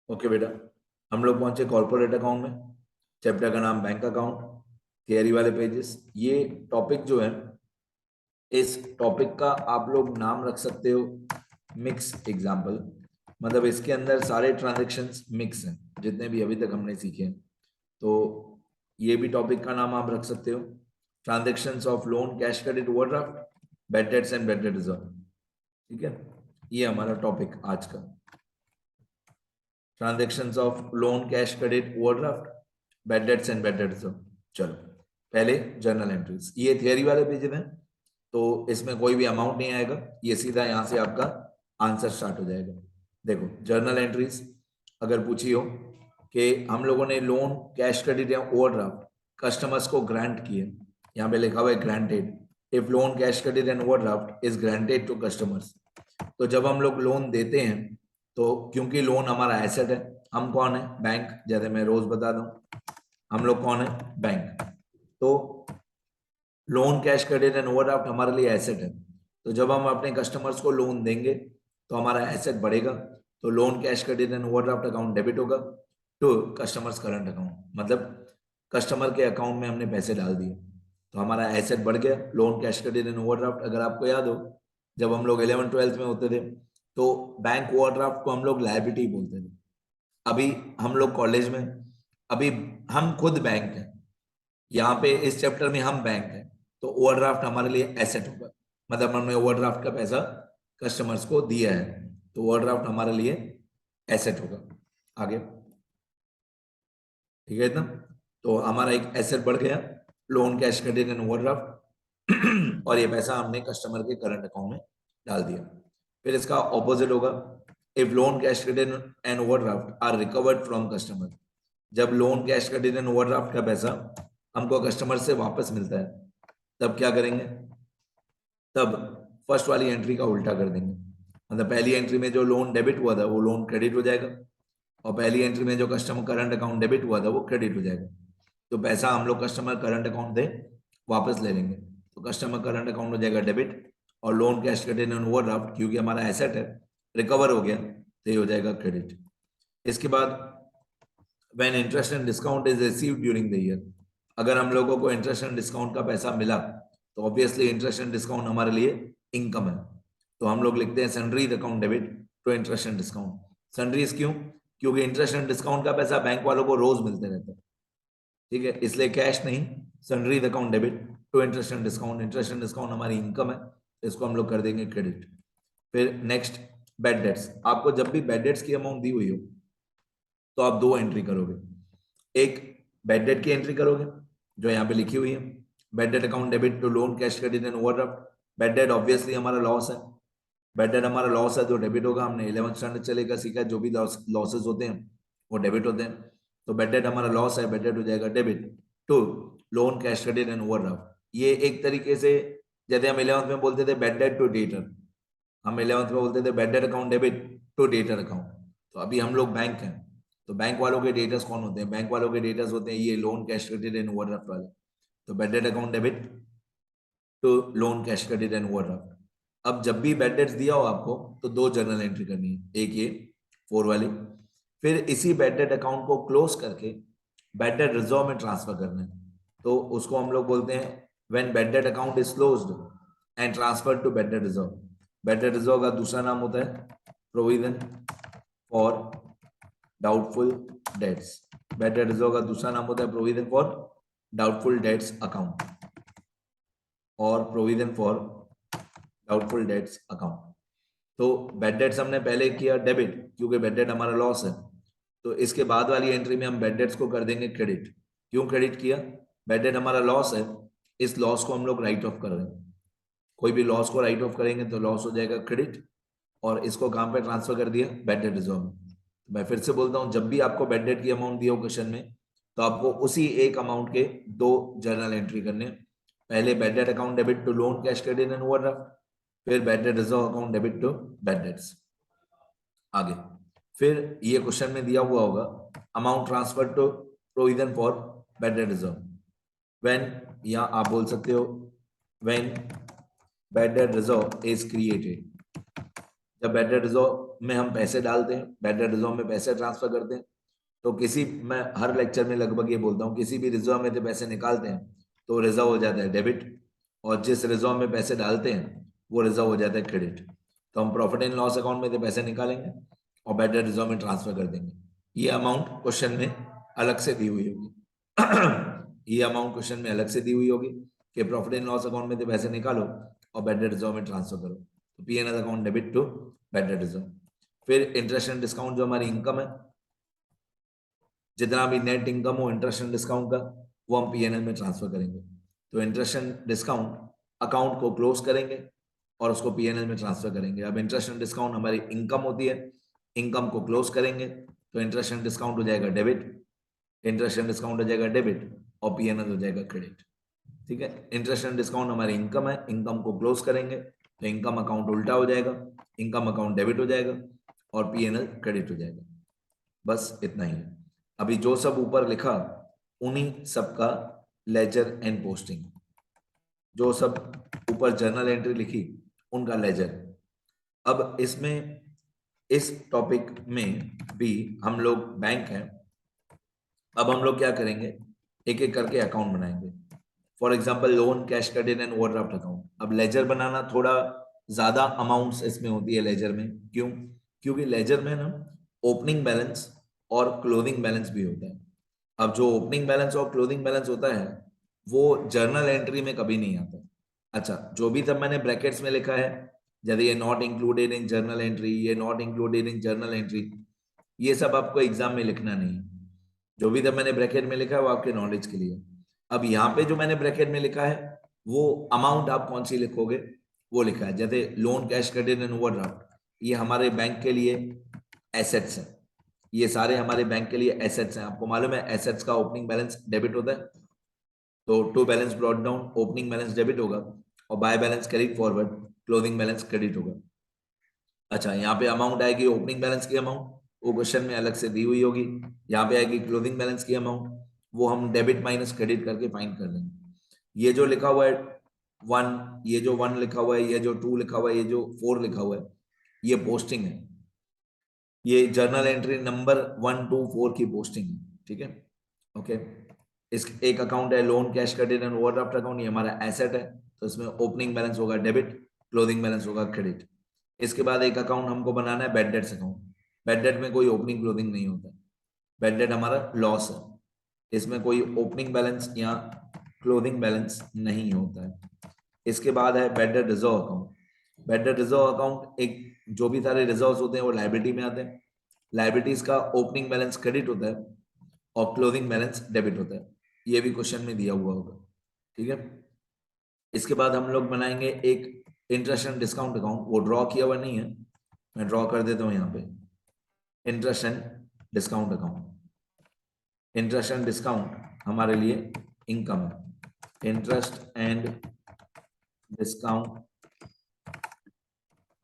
Okay बेटा, हम लोग पहुंचे कॉर्पोरेट अकाउंट में। चैप्टर का नाम बैंक अकाउंट, थियरी वाले पेजेस। ये टॉपिक जो है, इस टॉपिक का आप लोग नाम रख सकते हो मिक्स एग्जाम्पल। मतलब इसके अंदर सारे ट्रांजेक्शन्स मिक्स हैं, जितने भी अभी तक हमने सीखे हैं। तो ये भी टॉपिक का नाम आप रख सकते हो, transactions of loan, cash credit, overdraft, bad debts and bad debt reserve. ठीक है, ये हमारा टॉपिक आज का, transactions of loan, cash credit, overdraft, bad debts and bad debt reserve. चलो पहले जर्नल एंट्रीज, ये थियरी वाले पेज में, तो इसमें कोई भी अमाउंट नहीं आएगा, ये सीधा यहाँ से आपका आंसर स्टार्ट हो जाएगा। देखो जर्नल एंट्रीज अगर पूछी हो कि हम लोगों ने लोन, कैश क्रेडिट या ओवरड्राफ्ट कस्टमर्स को ग्रांट किए, यहाँ पे लिखा हुआ है granted. If loan, cash credit and overdraft is granted to customers, तो जब हम लोग लोन देते हैं, तो क्योंकि लोन हमारा एसेट है, हम कौन है? बैंक। जैसे मैं रोज बता दूं, हम लोग कौन है? बैंक। तो loan, cash credit and overdraft हमारे लिए एसेट है। तो जब हम अपने कस्टमर्स को लोन देंगे तो हमारा एसेट बढ़ेगा, तो loan, cash credit and overdraft account debit होगा टू कस्टमर्स करंट अकाउंट। मतलब कस्टमर के अकाउंट में हमने पैसे डाल दिए, तो हमारा एसेट बढ़ गया। Loan, cash credit and overdraft, अगर आपको याद हो, जब हम लोग 11th-12th में होते थे, तो बैंक ओवरड्राफ्ट को हम लोग लायबिलिटी बोलते थे। अभी हम लोग कॉलेज में, अभी हम खुद बैंक हैं, यहाँ पे इस चैप्टर में हम बैंक हैं, तो ओवरड्राफ्ट हमारे लिए एसेट होगा। मतलब हमने ओवरड्राफ्ट का पैसा कस्टमर्स को दिया है, तो ओवरड्राफ्ट हमारे लिए एसेट होगा। आगे ठीक है इतना? तो हमारा एक एसेट बढ़ गया, loan, cash credit and overdraft, और ये पैसा हमने कस्टमर के करंट अकाउंट में डाल दिया। फिर इसका ऑपोजिट होगा, if loan, cash credit and overdraft are recovered from customer. जब loan, cash credit and overdraft का पैसा हमको कस्टमर से वापस मिलता है, तब क्या करेंगे? तब फर्स्ट वाली एंट्री का उल्टा कर देंगे। मतलब पहली एंट्री में जो लोन डेबिट हुआ था वो लोन क्रेडिट हो जाएगा, और पहली एंट्री में जो कस्टमर करंट अकाउंट डेबिट हुआ था वो क्रेडिट हो जाएगा। तो पैसा हम लोग कस्टमर करंट अकाउंट दे वापस ले लेंगे, तो कस्टमर करंट अकाउंट हो जाएगा डेबिट, और loan, cash credit and overdraft क्योंकि हमारा एसेट है, रिकवर हो गया, तो ये हो जाएगा क्रेडिट। इसके बाद when interest and discount is received during the year, अगर हम लोगों को इंटरेस्ट एंड डिस्काउंट का पैसा मिला, तो ऑब्वियसली इंटरेस्ट एंड डिस्काउंट हमारे लिए इनकम है, तो हम लोग लिखते हैं sundries account debit to interest and discount. Sundries क्यों? क्योंकि इंटरेस्ट एंड डिस्काउंट का पैसा बैंक वालों को रोज मिलते रहता है, ठीक है, इसलिए कैश नहीं, sundries account debit to interest and discount. Interest and discount हमारी इनकम है, इसको हम लोग कर देंगे क्रेडिट। फिर नेक्स्ट, बैड डेट्स। आपको जब भी बैड डेट्स की अमाउंट दी हुई हो, तो आप दो एंट्री करोगे। एक बैड डेट की एंट्री करोगे जो यहाँ पे लिखी हुई है, bad debt account debit to loan, cash credit and overdraft. Bad debt obviously हमारा लॉस है, बैड डेट हमारा लॉस है जो डेबिट होगा। हमने 11th स्टैंडर्ड चलेगा सीखा, जो भी लॉसेस होते हैं वो डेबिट होते हैं, तो बैड डेट हमारा लॉस है, बैड डेट हो जाएगा debit to loan, cash credit and overdraft. ये एक तरीके से, जैसे हम 11th में बोलते थे बैड डेट टू डेटर, हम 11th में बोलते थे bad debt account debit to debtor account. तो अभी हम लोग बैंक हैं, तो बैंक वालों के डेटर्स कौन होते हैं? बैंक वालों के डेटर्स होते हैं ये loan, cash credit and overdraft वाले। तो bad debt account debit to loan, cash credit and overdraft. अब जब भी बैड डेट्स दिया हो आपको, तो दो जर्नल एंट्री करनी है, एक ये 4 वाली, फिर इसी बैड डेट अकाउंट को क्लोज करके बैड डेट रिजर्व में ट्रांसफर करना है। तो उसको हम लोग बोलते हैं when bad debt account is closed and transfer to bad debt reserve. Bad debt reserve का दूसरा नाम होता है provision for doubtful debts. Bad debt reserve का दूसरा नाम होता है provision for doubtful debts account और provision for doubtful debts account. तो बैड डेट्स हमने पहले किया डेबिट, क्योंकि बैड डेट हमारा लॉस है, तो इसके बाद वाली एंट्री में हम बैड डेट्स को कर देंगे क्रेडिट। क्यों क्रेडिट किया? बैड डेट हमारा लॉस है, इस लॉस को हम लोग राइट ऑफ कर रहे हैं। कोई भी लॉस को राइट ऑफ करेंगे तो लॉस हो जाएगा क्रेडिट, और इसको कहां पे ट्रांसफर कर दिया? बैड डेट रिजर्व में। मैं फिर से बोलता हूं, जब भी आपको बैड डेट की अमाउंट दिया हो क्वेश्चन में, तो आपको उसी एक अमाउंट के दो जर्नल एंट्री करने। पहले bad debt account debit to loan, cash credit and overdraft, फिर bad debt reserve account debit to bad debts. आगे फिर ये क्वेश्चन में दिया हुआ होगा amount transfer to provision for bad debt reserve when, या आप बोल सकते हो when bad debt reserve is created. जब बैड डेट रिजर्व में हम पैसे डालते हैं, बैड डेट रिजर्व में पैसे ट्रांसफर करते हैं, तो किसी, मैं हर लेक्चर में लगभग ये बोलता हूँ, किसी भी रिजर्व में जब पैसे निकालते हैं तो रिजर्व हो जाता है डेबिट, और जिस रिजर्व में पैसे डालते हैं वो रिजर्व हो जाता है क्रेडिट। तो हम प्रॉफिट एंड लॉस अकाउंट में से पैसे निकालेंगे और बैड डेट रिजर्व में ट्रांसफर कर देंगे। ये अमाउंट क्वेश्चन में अलग से दी हुई होगी। ये अमाउंट क्वेश्चन में अलग से दी हुई होगी कि प्रॉफिट एंड लॉस अकाउंट में से पैसे निकालो और बैड डेट रिजर्व में ट्रांसफर करो। तो P N L account debit to bad debt reserve. फिर इंटरेस्ट एंड डिस्काउंट जो हमारी इनकम है, जितना भी नेट इनकम हो इंटरेस्ट एंड डिस्काउंट का, वो हम पीएनएल में ट्रांसफर करेंगे। तो इंटरेस्ट एंड डिस्काउंट अकाउंट को क्लोज करेंगे और उसको पीएनएल में ट्रांसफर करेंगे। अब इंटरेस्ट एंड डिस्काउंट हमारी इनकम होती है, इनकम को क्लोज करेंगे तो इंटरेस्ट एंड डिस्काउंट हो जाएगा डेबिट, इंटरेस्ट एंड डिस्काउंट हो जाएगा डेबिट और पीएनएल हो जाएगा क्रेडिट। ठीक है, इंटरेस्ट एंड डिस्काउंट हमारी इनकम है, इनकम को क्लोज करेंगे तो इनकम अकाउंट उल्टा हो जाएगा, इनकम अकाउंट डेबिट हो जाएगा और पीएनएल क्रेडिट हो जाएगा। बस इतना ही है। अभी जो सब ऊपर लिखा उन्हीं सबका लेजर एंड पोस्टिंग, जो सब ऊपर जर्नल एंट्री लिखी उनका लेजर। अब इसमें इस टॉपिक में भी हम लोग बैंक हैं, अब हम लोग क्या करेंगे, एक एक करके अकाउंट बनाएंगे। For example loan, cash credit and overdraft account. अब लेजर बनाना थोड़ा ज्यादा अमाउंट्स इसमें होती है लेजर में। क्यों? क्योंकि लेजर में ना ओपनिंग बैलेंस और क्लोजिंग बैलेंस भी होता है। अब जो ओपनिंग बैलेंस और क्लोजिंग बैलेंस होता है वो जर्नल एंट्री में कभी नहीं आता। अच्छा, जो भी तब मैंने ब्रैकेट्स में लिखा है, यदि ये not included in journal entry, ये not included in journal entry, ये सब आपको एग्जाम में लिखना नहीं है। जो भी तब मैंने ब्रैकेट में लिखा है वो आपके नॉलेज के लिए। अब यहाँ पे जो मैंने ब्रैकेट में लिखा है वो अमाउंट आप कौन सी लिखोगे वो लिखा है। जैसे loan, cash credit and overdraft, ये हमारे बैंक के लिए एसेट्स हैं। ये सारे हमारे बैंक के लिए एसेट्स हैं। आपको मालूम है एसेट्स का ओपनिंग बैलेंस डेबिट होता है, तो to balance brought down opening balance debit होगा और by balance carried forward closing balance credit होगा। अच्छा, यहाँ पे अमाउंट आएगी ओपनिंग बैलेंस की अमाउंट, वो क्वेश्चन में अलग से दी हुई होगी। यहाँ पे आएगी क्लोजिंग बैलेंस की अमाउंट, वो हम डेबिट माइनस क्रेडिट करके फाइंड कर लेंगे। ये जो लिखा हुआ है 1, ये जो 1 लिखा हुआ है, ये जो 2 लिखा हुआ है, ये जो 4 लिखा हुआ है, ये पोस्टिंग है। ये जर्नल एंट्री नंबर 1, 2, 4 की पोस्टिंग है। ठीक है, ओके। इस एक अकाउंट है loan, cash credit and overdraft account, ये हमारा एसेट है, तो इसमें ओपनिंग बैलेंस होगा डेबिट, क्लोजिंग बैलेंस होगा क्रेडिट। इसके बाद एक अकाउंट हमको बनाना है bad debts account. Bad debt में कोई ओपनिंग क्लोजिंग नहीं होता, बैड डेट हमारा लॉस है, इसमें कोई ओपनिंग बैलेंस या क्लोजिंग बैलेंस नहीं होता है। इसके बाद है bad debt reserve account. Bad debt reserve account एक, जो भी सारे रिजर्व होते हैं वो लाइबिलिटी में आते हैं। लाइबिलिटीज का ओपनिंग बैलेंस क्रेडिट होता है और क्लोजिंग बैलेंस डेबिट होता है। ये भी क्वेश्चन में दिया हुआ होगा। ठीक है, इसके बाद हम लोग बनाएंगे एक इंटरेस्ट एंड डिस्काउंट अकाउंट। वो ड्रॉ किया हुआ नहीं है, मैं ड्रॉ कर देता हूं यहाँ पे। Interest and discount account, interest and discount हमारे लिए इनकम है। इंटरेस्ट एंड डिस्काउंट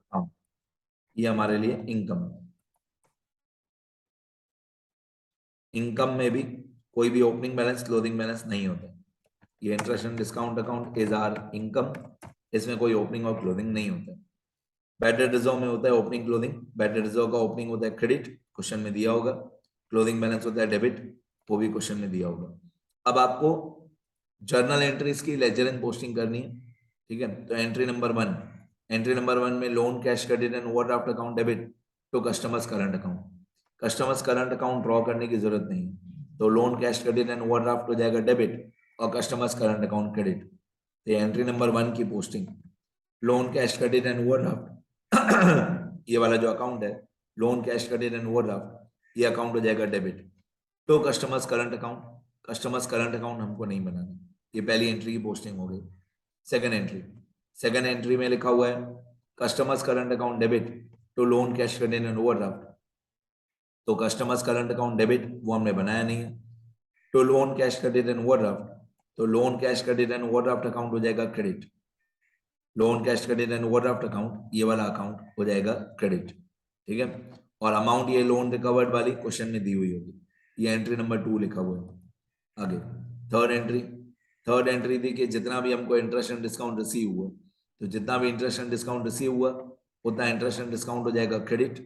अकाउंट, ये हमारे लिए इनकम है। इनकम में भी कोई भी ओपनिंग बैलेंस, क्लोजिंग बैलेंस नहीं होता। ये interest and discount account is our income, इसमें कोई ओपनिंग और क्लोजिंग नहीं होता। बैड डेट रिजर्व में होता है opening closing. Bad debt reserve का ओपनिंग होता है क्रेडिट, क्वेश्चन में दिया होगा। क्लोजिंग बैलेंस होता है डेबिट, वो भी क्वेश्चन में दिया होगा। अब आपको जर्नल एंट्रीज की लेजर एंड पोस्टिंग करनी है। ठीक है, तो एंट्री नंबर 1, एंट्री नंबर 1 में loan, cash credit and overdraft account debit to customers current account. Customers current account draw करने की जरूरत नहीं है, तो loan, cash credit and overdraft हो जाएगा डेबिट और कस्टमर्स करंट अकाउंट क्रेडिट। तो एंट्री नंबर 1 की posting loan, cash credit and overdraft, ये वाला जो अकाउंट है loan, cash credit and overdraft, ये अकाउंट हो जाएगा debit to customers current account. Customers current account हमको नहीं बनाना, ये पहली एंट्री की पोस्टिंग हो गई। सेकंड एंट्री, सेकंड एंट्री में लिखा हुआ है customers current account debit to loan, cash credit and overdraft, तो कस्टमर्स करंट अकाउंट डेबिट वो हमने बनाया नहीं है। To loan, cash credit and overdraft, तो loan, cash credit and overdraft account हो जाएगा credit. Loan, cash credit and overdraft account, ये वाला अकाउंट हो जाएगा क्रेडिट। ठीक है, और अमाउंट ये लोन रिकवर्ड वाली क्वेश्चन में दी हुई होगी। ये एंट्री नंबर 2 लिखा हुआ है। आगे थर्ड एंट्री, थर्ड एंट्री थी कि जितना भी हमको इंटरेस्ट एंड डिस्काउंट रिसीव हुआ, तो जितना भी इंटरेस्ट एंड डिस्काउंट रिसीव हुआ उतना इंटरेस्ट एंड डिस्काउंट हो जाएगा क्रेडिट।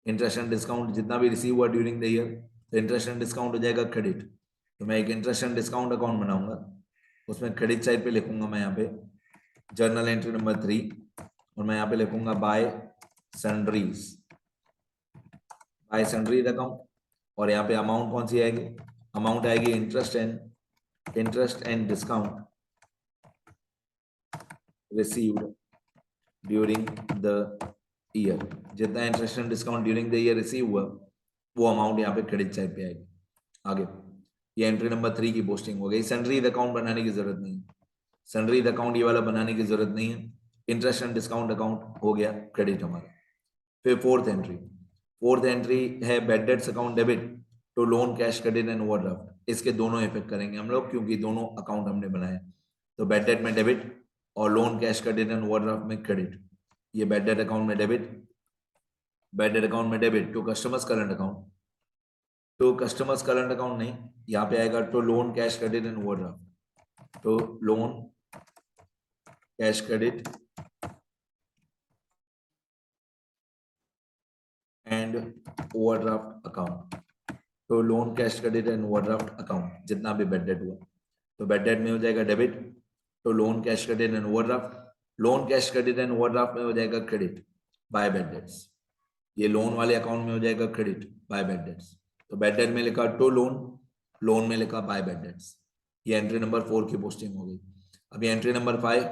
इंटरेस्ट एंड डिस्काउंट जितना भी रिसीव हुआ ड्यूरिंग द ईयर, तो इंटरेस्ट एंड डिस्काउंट हो जाएगा क्रेडिट। तो मैं एक इंटरेस्ट एंड डिस्काउंट अकाउंट बनाऊंगा, उसमें क्रेडिट साइड पे लिखूंगा मैं यहाँ पे जर्नल एंट्री नंबर 3, और मैं यहाँ पे लिखूंगा by sundries, by sundries account. और यहाँ पे अमाउंट कौन सी आएगी, अमाउंट आएगी interest and discount received during the year. जितना interest and discount during the year receive हुआ वो अमाउंट यहाँ पे क्रेडिट साइड पे आएगी। आगे ये एंट्री नंबर 3 की पोस्टिंग हो गई। सन्ड्रीज अकाउंट बनाने की जरूरत नहीं है, सन्ड्रीज अकाउंट ये वाला बनाने की जरूरत नहीं है। इंटरेस्ट एंड डिस्काउंट अकाउंट हो गया क्रेडिट हमारा। फिर फोर्थ एंट्री है bad debts account debit to loan cash credit and overdraft. इसके दोनों इफेक्ट करेंगे हम लोग क्योंकि दोनों अकाउंट हमने बनाए। तो बैड डेट में डेबिट और loan cash credit and overdraft में क्रेडिट। ये बैड डेट अकाउंट में डेबिट, बैड डेट अकाउंट में debit to customers current account, तो कस्टमर्स करंट अकाउंट नहीं, यहाँ पे आएगा to loan cash credit and overdraft, तो loan cash credit and overdraft account, तो loan cash credit and overdraft account जितना भी बैड डेट हुआ, तो बैड डेट में हो जाएगा डेबिट तो loan cash credit and overdraft, loan cash credit and overdraft में हो जाएगा क्रेडिट बाय बैड डेट्स, ये लोन वाले अकाउंट में हो जाएगा क्रेडिट बाय बैड डेट्स। तो बैड डेट में लिखा टू लोन, लोन में लिखा बाय बैड डेट्स। ये एंट्री नंबर 4 की पोस्टिंग हो गई। अभी entry number 5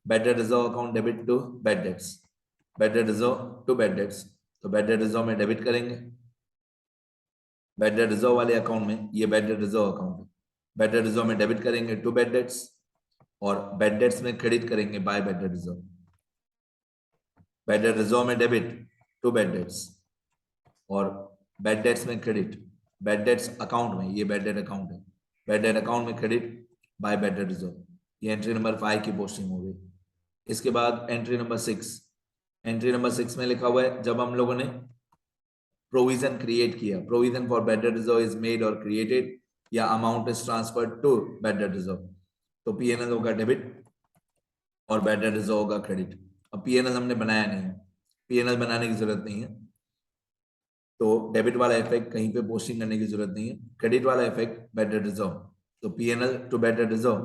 bad debt reserve account debit to bad debts, bad debt reserve to bad debts, तो बैड डेट रिजर्व में डेबिट करेंगे, बैड डेट रिजर्व वाले अकाउंट में, ये बैड डेट रिजर्व अकाउंट है, बैड डेट रिजर्व में debit करेंगे to bad dates और बैड डेट्स में क्रेडिट करेंगे by bad debt reserve. Bad debt reserve में डेबिट टू बैड डेट्स और बैड डेट्स में क्रेडिट, बैड डेट्स अकाउंट में, ये बैड डेट अकाउंट है, बैड डेट अकाउंट में credit by bad debt reserve. ये एंट्री नंबर 5 की पोस्टिंग हो गई। इसके बाद एंट्री नंबर 6, एंट्री नंबर 6 में लिखा हुआ है जब हम लोगों ने प्रोविजन क्रिएट किया, provision for bad debt reserve is made और क्रिएटेड या amount is transferred to bad debt reserve, तो पीएनएल होगा डेबिट और बैड डेट रिजर्व होगा क्रेडिट। अब पीएनएल हमने बनाया नहीं है, पीएनएल बनाने की जरूरत नहीं है, तो डेबिट वाला इफेक्ट कहीं पे पोस्टिंग करने की जरूरत नहीं है, क्रेडिट वाला इफेक्ट बैड डेट रिजर्व, तो PNL to bad debt reserve,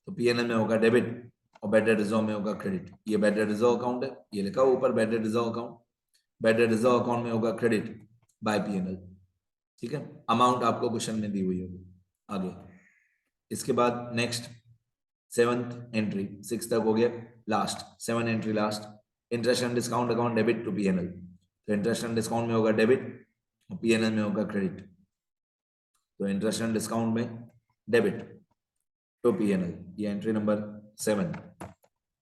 तो पीएनएल में होगा डेबिट और बैड डेट रिजर्व में होगा क्रेडिट। ये बैड डेट रिजर्व अकाउंट है, ये लिखा हुआ ऊपर bad debt reserve account, bad debt reserve account में होगा क्रेडिट बाय पीएनएल। ठीक है, अमाउंट आपको क्वेश्चन में दी हुई होगी। आगे इसके बाद नेक्स्ट 7th एंट्री, 6 तक हो गया, last 7 entry last, interest and discount account debit to PNL, तो इंटरेस्ट एंड डिस्काउंट में होगा डेबिट और पीएनएल में होगा क्रेडिट, तो इंटरेस्ट एंड डिस्काउंट में डेबिट टू पीएनएल, ये एंट्री नंबर 7।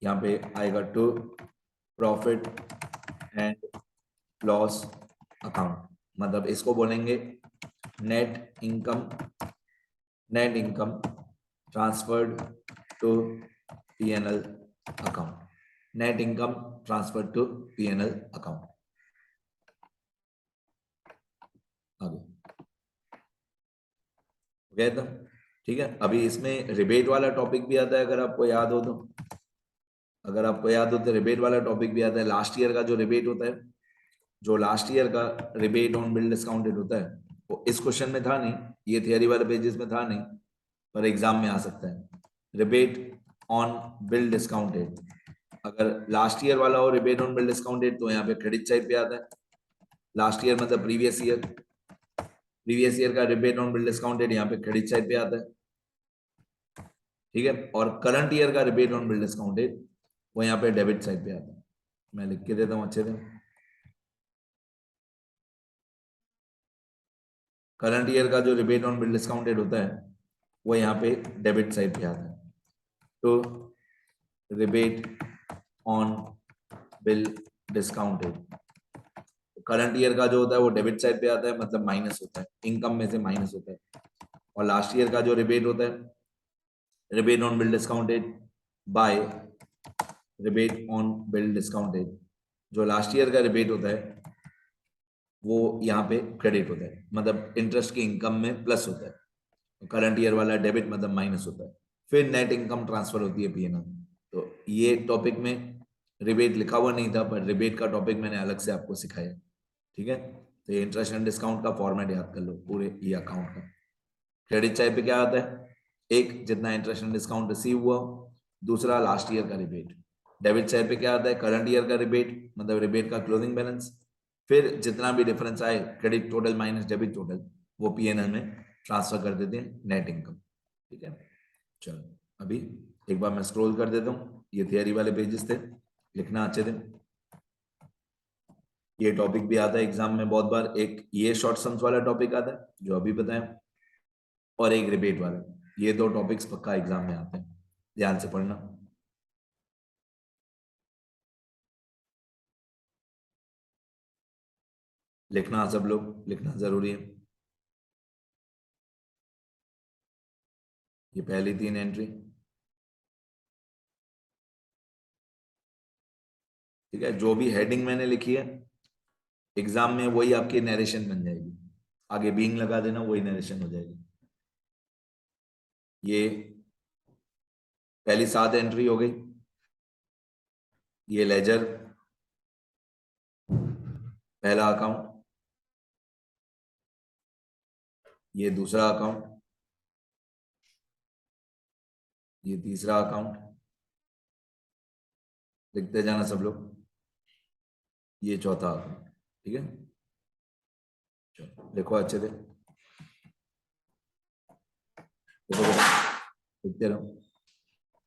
यहाँ पे आएगा to profit and loss account, मतलब इसको बोलेंगे net income transferred to PNL account, net income transferred to PNL account. आगे गए तो ठीक है। अभी इसमें रिबेट वाला टॉपिक भी आता है, अगर आपको याद हो तो, अगर आपको याद हो तो रिबेट वाला टॉपिक भी आता है। लास्ट ईयर का जो रिबेट होता है, जो लास्ट ईयर का रिबेट ऑन बिल डिस्काउंटेड होता है, वो इस क्वेश्चन में था नहीं, ये थियरी वाले पेजेस में था नहीं, पर एग्जाम में आ सकता है। रिबेट ऑन बिल डिस्काउंटेड, अगर लास्ट ईयर वाला हो रिबेट ऑन बिल डिस्काउंटेड तो यहाँ पे क्रेडिट साइड पे आता है। लास्ट ईयर मतलब प्रीवियस ईयर का रिबेट ऑन बिल डिस्काउंटेड यहाँ पे क्रेडिट साइड पे आता है। ठीक है, और करंट ईयर का रिबेट ऑन बिल डिस्काउंटेड वो यहाँ पे डेबिट साइड पे आता है। मैं लिख के देता हूँ अच्छे से, करंट ईयर का जो रिबेट ऑन बिल डिस्काउंटेड होता है वो यहाँ पे डेबिट साइड पे आता है। तो rebate on bill discounted, current year का जो होता है वो डेबिट साइड पे आता है, मतलब माइनस होता है, इनकम में से माइनस होता है। और लास्ट ईयर का जो रिबेट होता है, rebate on bill discounted by rebate on bill discounted, जो लास्ट ईयर का रिबेट होता है वो यहाँ पे क्रेडिट होता है, मतलब इंटरेस्ट की इनकम में प्लस होता है। करंट ईयर वाला डेबिट मतलब माइनस होता है। फिर नेट इनकम ट्रांसफर होती है पीएनएल। तो ये टॉपिक में रिबेट लिखा हुआ नहीं था, पर रिबेट का टॉपिक मैंने अलग से आपको सिखाया, ठीक है। तो ये इंटरेस्ट एंड डिस्काउंट का फॉर्मेट याद कर लो पूरे ये अकाउंट का। क्रेडिट साइड पे क्या आता है, एक जितना इंटरेस्ट एंड डिस्काउंट रिसीव हुआ, दूसरा लास्ट ईयर का रिबेट। डेबिट साइड पे क्या आता है, करंट ईयर का रिबेट, मतलब रिबेट का क्लोजिंग बैलेंस, फिर जितना भी डिफरेंस आए credit total minus debit total, वो पीएनएल में ट्रांसफर कर देते हैं नेट इनकम, ठीक है। चलो अभी एक बार मैं स्क्रॉल कर देता हूँ, ये थियरी वाले पेजेस थे, लिखना अच्छे थे। ये टॉपिक भी आता है एग्जाम में बहुत बार, एक ये शॉर्ट सम्स वाला टॉपिक आता है जो अभी बताया, और एक रिबेट वाला। ये दो टॉपिक्स पक्का एग्जाम में आते हैं, ध्यान से पढ़ना। लिखना सब लोग, लिखना जरूरी है। ये पहली तीन एंट्री, ठीक है। जो भी हेडिंग मैंने लिखी है एग्जाम में वही आपकी नरेशन बन जाएगी, आगे बीइंग लगा देना, वही नरेशन हो जाएगी। ये पहली 7 एंट्री हो गई। ये लेजर पहला अकाउंट, ये दूसरा अकाउंट, ये तीसरा अकाउंट, लिखते जाना सब लोग, ये चौथा अकाउंट, ठीक है। चलो देखो अच्छे से, देखो बेटा, लिखते रहो।